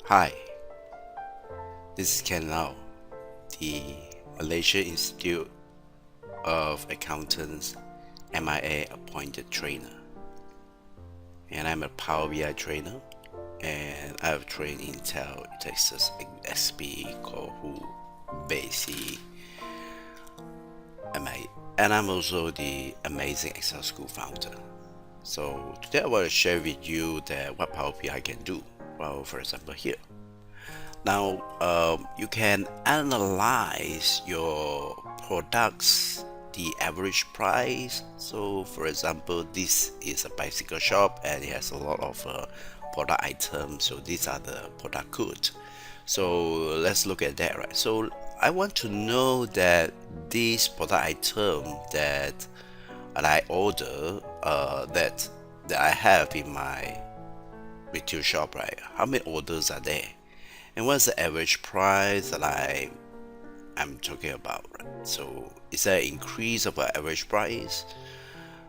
Hi, this is Ken Lau, the Malaysia Institute of Accountants MIA appointed trainer. And I'm a Power BI trainer, and I've trained Intel, Texas, XP, Kohu, Basic, MIA, and I'm also the Amazing Excel School founder. So today I want to share with you that what Power BI can do. Well, for example, here. Now, you can analyze your products, the average price. So, for example, this is a bicycle shop and it has a lot of product items. So, these are the product codes. So, let's look at that, right? So, I want to know that this product item that I order, that I have in my retail shop, right? How many orders are there? And what's the average price that I'm talking about, right? So is there an increase of our average price?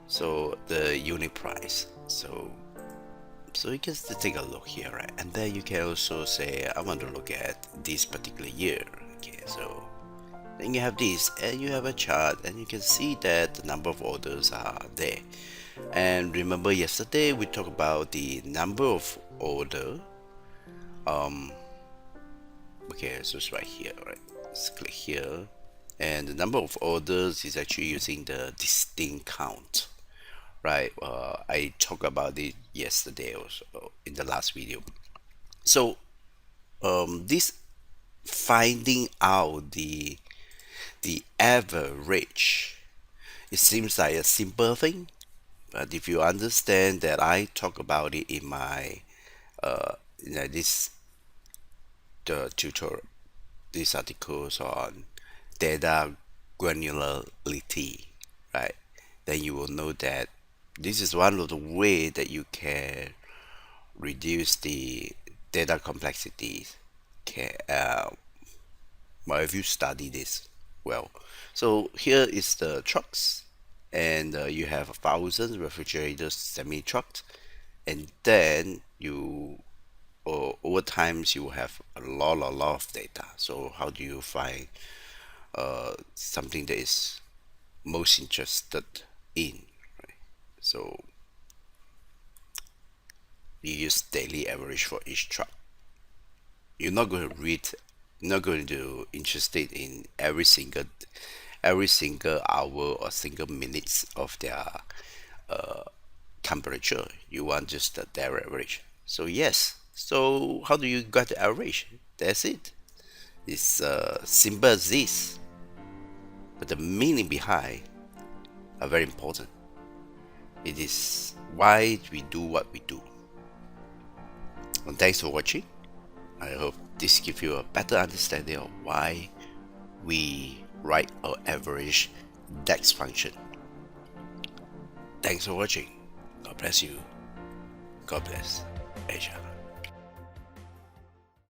So the unit price. So you can still take a look here, right? And then you can also say I want to look at this particular year. Okay, so then you have this and you have a chart and you can see that the number of orders are there. And remember yesterday we talked about the number of order. Okay, so it's right here, right? Let's click here, and the number of orders is actually using the distinct count, right? I talked about it yesterday also in the last video. So this finding out the average, it seems like a simple thing, but if you understand that I talk about it in my this the tutorial, these articles on data granularity, right? Then you will know that this is one of the way that you can reduce the data complexities. Okay, well, if you study this well. So here is the trucks, and you have 1,000 refrigerators, semi trucks, and then you or over times you have a lot of data. So how do you find something that is most interested in, right? So you use daily average for each truck. You're not going to read, not going to interested in every single hour or single minutes of their temperature. You want just their average. So yes. So how do you get the average? That's it. It's simple as this, but the meaning behind are very important. It is why we do what we do. And thanks for watching. I hope this gives you a better understanding of why we write our average DAX function. Thanks for watching. God bless you. God bless Asia.